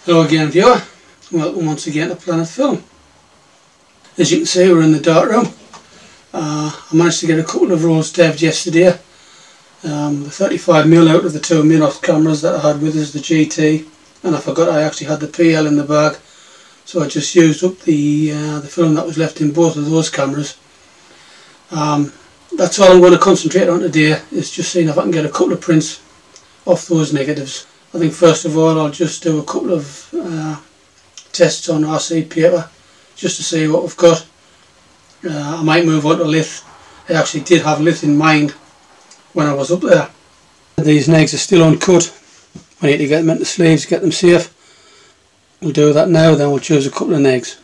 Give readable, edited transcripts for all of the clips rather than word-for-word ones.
Hello again viewer, welcome once again to Planet Film. As you can see, we're in the darkroom. I managed to get a couple of rolls dev'd yesterday. The 35mm out of the two Minox cameras that I had with us, the GT, and I forgot I actually had the PL in the bag, so I just used up the film that was left in both of those cameras. That's all I'm going to concentrate on today, is just seeing if I can get a couple of prints off those negatives. I think first of all I'll just do a couple of tests on RC paper just to see what we've got. I might move on to lith. I actually did have lith in mind when I was up there. These negs are still uncut. I need to get them into sleeves, get them safe. We'll do that now, then we'll choose a couple of negs.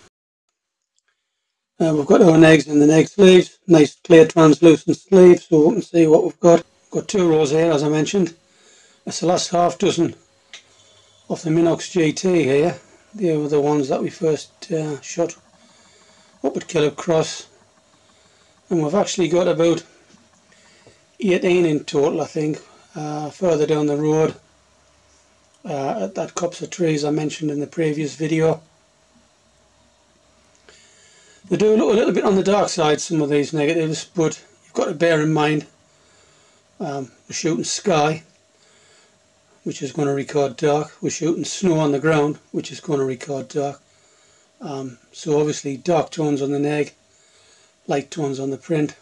We've got our negs in the neg sleeves, nice clear translucent sleeves, so we can see what we've got. We've got two rows here, as I mentioned. That's the last half dozen of the Minox GT here. They were the ones that we first shot up at Killip Cross, and we've actually got about 18 in total, I think, further down the road at that copse of trees I mentioned in the previous video. They do look a little bit on the dark side, some of these negatives, but you've got to bear in mind we're shooting sky, which is going to record dark. We're shooting snow on the ground, which is going to record dark. So obviously dark tones on the neg, light tones on the print.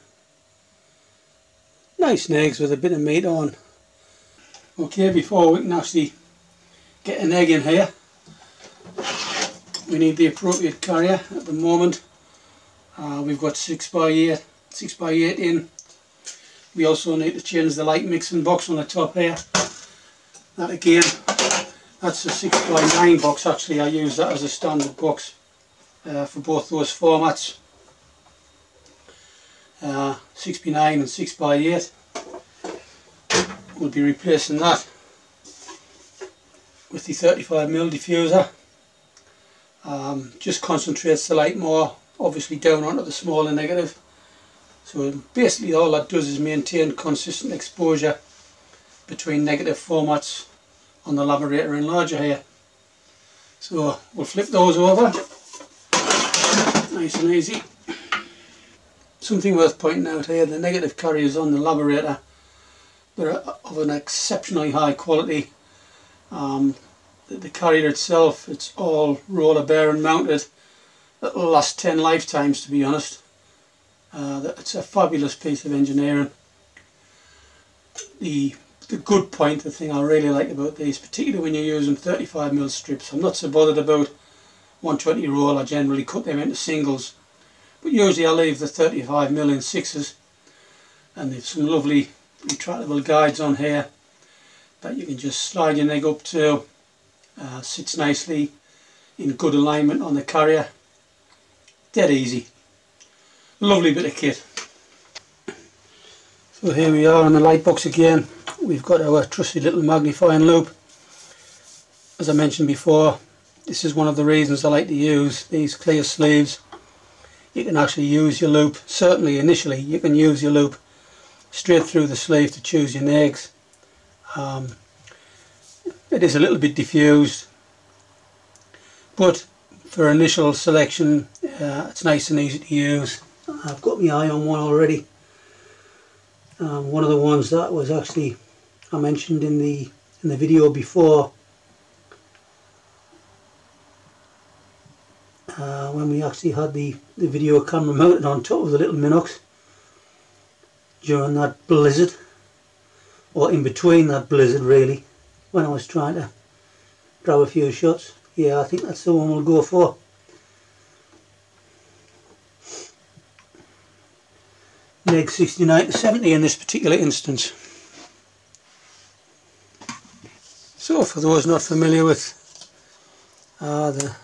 Nice negs with a bit of meat on. Okay, before we can actually get a neg in here, we need the appropriate carrier. At the moment we've got 6x8 in. We also need to change the light mixing box on the top here. That again, that's a 6x9 box. Actually I use that as a standard box for both those formats, 6x9 and 6x8. We'll be replacing that with the 35mm diffuser. Just concentrates the light more, obviously down onto the smaller negative. So basically all that does is maintain consistent exposure between negative formats on the laberator enlarger here. So we'll flip those over, nice and easy. Something worth pointing out here, the negative carriers on the laberator, they're of an exceptionally high quality. The carrier itself, it's all roller bearing mounted. That'll last 10 lifetimes, to be honest. It's a fabulous piece of engineering. The good point, the thing I really like about these, particularly when you're using 35mm strips, I'm not so bothered about 120 roll. I generally cut them into singles, but usually I leave the 35mm in 6s, and there's some lovely retractable guides on here that you can just slide your neg up to. Sits nicely in good alignment on the carrier. Dead easy. Lovely bit of kit. So here we are on the light box again. We've got our trusty little magnifying loupe. As I mentioned before, this is one of the reasons I like to use these clear sleeves. You can actually use your loupe, certainly initially you can use your loupe straight through the sleeve to choose your negs. It is a little bit diffused, but for initial selection it's nice and easy to use. I've got my eye on one already. One of the ones that was actually I mentioned in the video before, when we actually had the video camera mounted on top of the little Minox during that blizzard, or in between that blizzard really, when I was trying to grab a few shots. Yeah, I think that's the one we'll go for. Neg 69 to 70 in this particular instance. So for those not familiar with the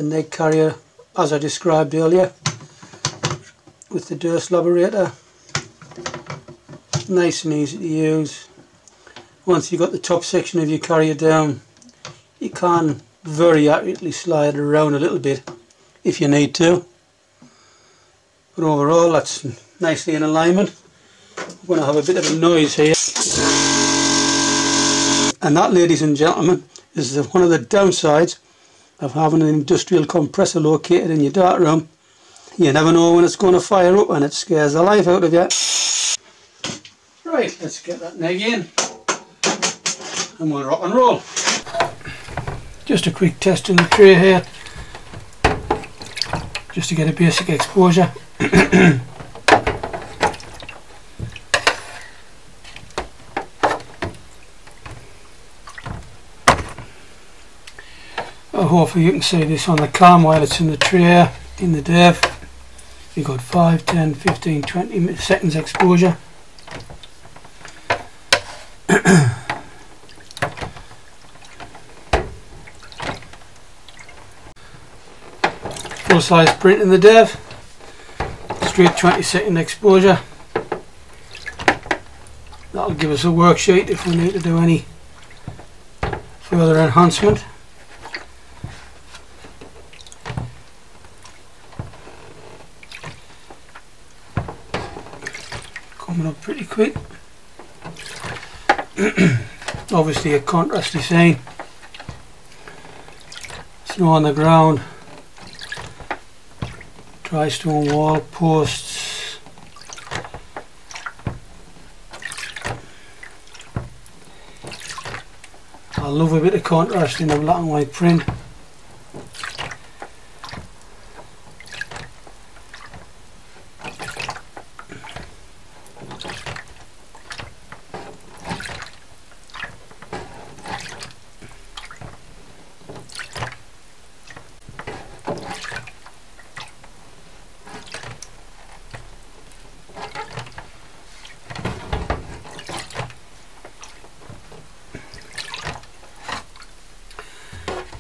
neg carrier as I described earlier, with the Durst laberator, nice and easy to use. Once you've got the top section of your carrier down, you can very accurately slide it around a little bit if you need to, but overall that's nicely in alignment. I'm going to have a bit of a noise here, and that, ladies and gentlemen, is one of the downsides of having an industrial compressor located in your darkroom. You never know when it's going to fire up and it scares the life out of you. Right, let's get that neg in and we'll rock and roll. Just a quick test in the tray here, just to get a basic exposure. Hopefully you can see this on the cam while it's in the tray, in the dev. You've got 5, 10, 15, 20 seconds exposure. Full size print in the dev, straight 20-second exposure. That'll give us a worksheet if we need to do any further enhancement. Coming up pretty quick. Obviously a contrasty scene. Snow on the ground, dry stone wall, posts. I love a bit of contrast in a black and white print.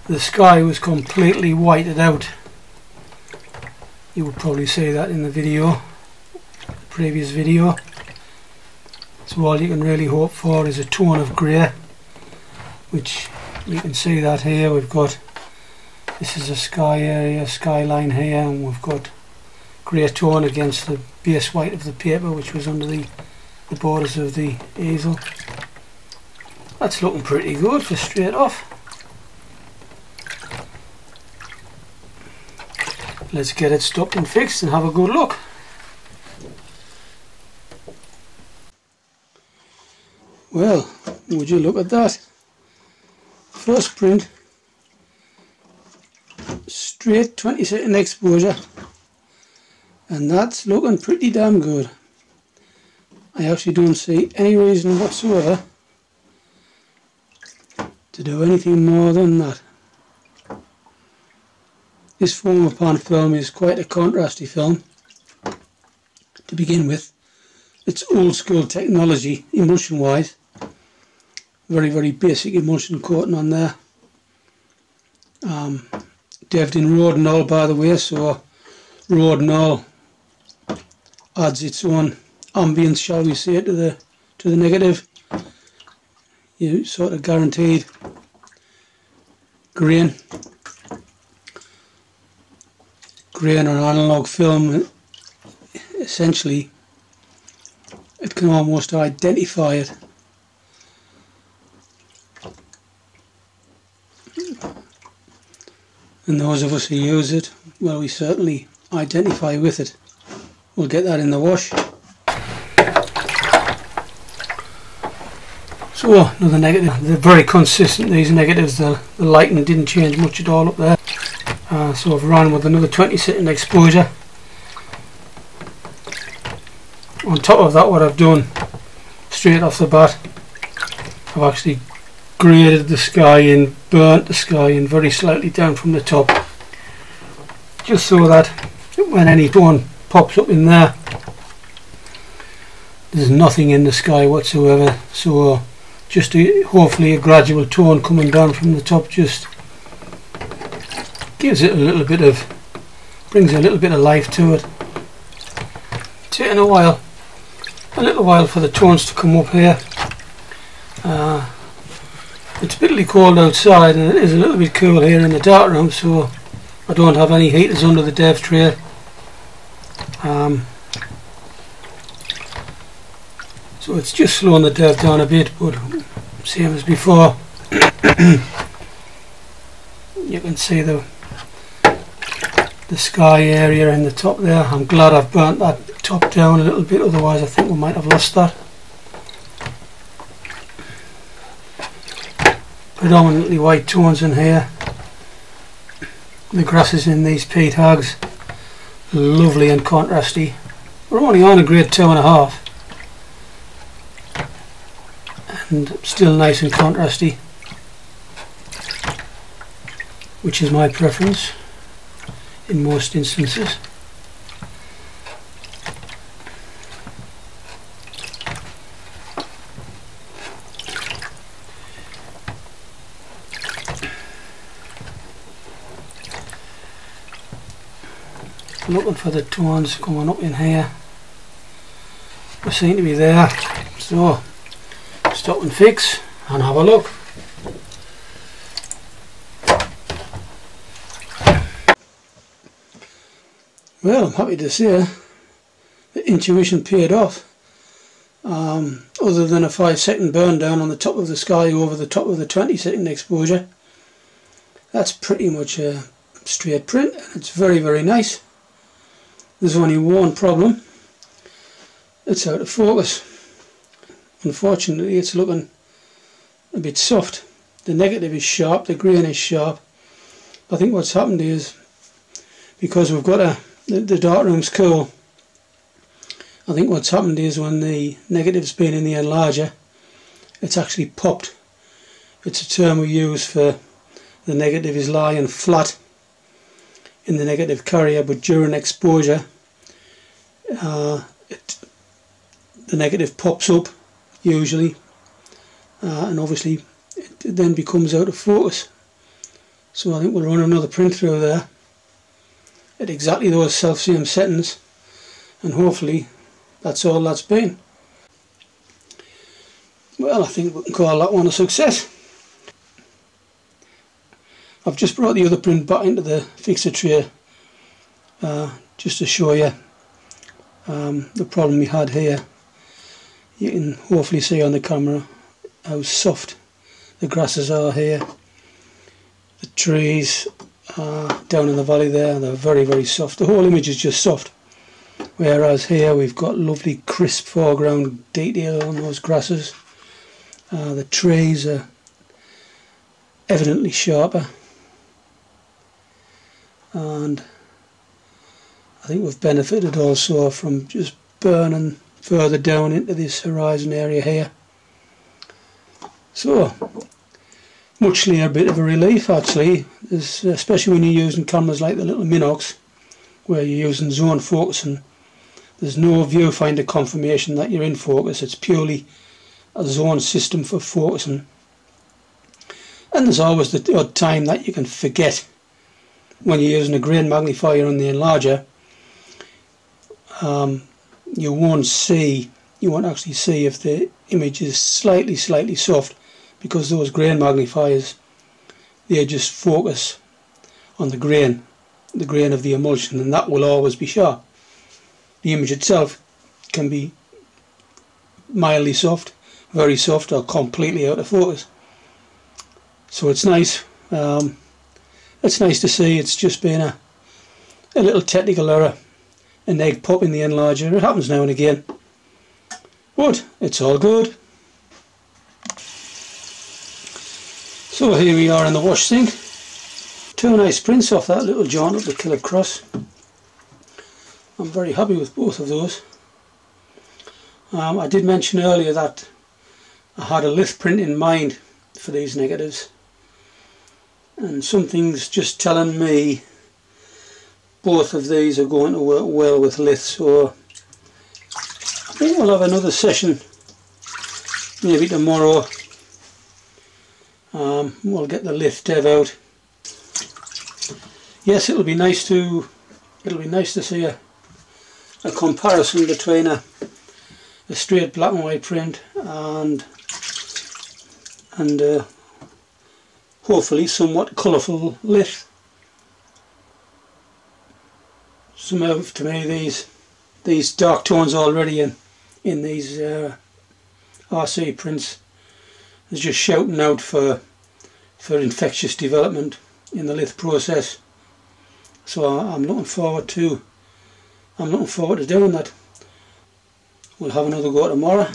The sky was completely whited out. You would probably see that in the video, the previous video. So all you can really hope for is a tone of grey, which you can see that here. We've got, this is a sky area, skyline here, and we've got grey tone against the base white of the paper, which was under the borders of the easel. That's looking pretty good for straight off. Let's get it stopped and fixed and have a good look. Well, would you look at that? First print, straight 20-second exposure, and that's looking pretty damn good. I actually don't see any reason whatsoever to do anything more than that. This foam upon film is quite a contrasty film to begin with. It's old school technology emulsion wise. Very basic emulsion coating on there. Deved in Rodinol, by the way, so Rodinol adds its own ambience, shall we say, to the negative. You sort of guaranteed grain on analog film. Essentially it can almost identify it. And those of us who use it, well, we certainly identify with it. We'll get that in the wash. So another negative. They're very consistent, these negatives. The lighting didn't change much at all up there. So I've run with another 20-second exposure. On top of that, what I've done straight off the bat, I've actually graded the sky and burnt the sky in very slightly down from the top, just so that when any tone pops up in there, there's nothing in the sky whatsoever. So just hopefully a gradual tone coming down from the top just gives it a little bit of, brings a little bit of life to it. It's taking a little while for the tones to come up here. It's bitterly cold outside and it is a little bit cool here in the darkroom, so I don't have any heaters under the dev tray. So it's just slowing the dev down a bit, but same as before. You can see the sky area in the top there. I'm glad I've burnt that top down a little bit, otherwise I think we might have lost that. Predominantly white tones in here. The grasses in these peat hags, lovely and contrasty. We're only on a grade 2.5 and still nice and contrasty, which is my preference in most instances. Looking for the tones coming up in here. They seem to be there, so stop and fix and have a look. Well, I'm happy to say the intuition paid off. Other than a 5-second burn down on the top of the sky over the top of the 20-second exposure, that's pretty much a straight print, and it's very, very nice. There's only one problem: it's out of focus. Unfortunately, it's looking a bit soft. The negative is sharp, the grain is sharp. I think what's happened is, because we've got the darkroom's cool, I think what's happened is when the negative's been in the enlarger, it's actually popped. It's a term we use for the negative is lying flat in the negative carrier, but during exposure the negative pops up usually, and obviously it then becomes out of focus. So I think we'll run another print through there at exactly those self-same settings, and hopefully that's all that's been. Well, I think we can call that one a success. I've just brought the other print back into the fixer tray just to show you the problem we had here. You can hopefully see on the camera how soft the grasses are here. The trees down in the valley there, they're very, very soft. The whole image is just soft, whereas here we've got lovely crisp foreground detail on those grasses. The trees are evidently sharper, and I think we've benefited also from just burning further down into this horizon area here. So muchly a bit of a relief actually, especially when you're using cameras like the little Minox, where you're using zone focusing. There's no viewfinder confirmation that you're in focus, it's purely a zone system for focusing. And there's always the odd time that you can forget when you're using a grain magnifier on the enlarger. You won't actually see if the image is slightly soft, because those grain magnifiers, they just focus on the grain of the emulsion, and that will always be sharp. The image itself can be mildly soft, very soft, or completely out of focus. So it's nice. It's nice to see it's just been a little technical error, an egg pop in the enlarger. It happens now and again, but it's all good. So here we are in the wash sink. Two nice prints off that little joint up the Killip Cross. I'm very happy with both of those. I did mention earlier that I had a lith print in mind for these negatives, and something's just telling me both of these are going to work well with lith, so I think we'll have another session maybe tomorrow. We'll get the lith dev out. Yes, it'll be nice to see a comparison between a straight black and white print and hopefully somewhat colourful lith. Somehow to me these dark tones already in these RC prints is just shouting out for infectious development. in the lathe process. So I'm looking forward to doing that. We'll have another go tomorrow.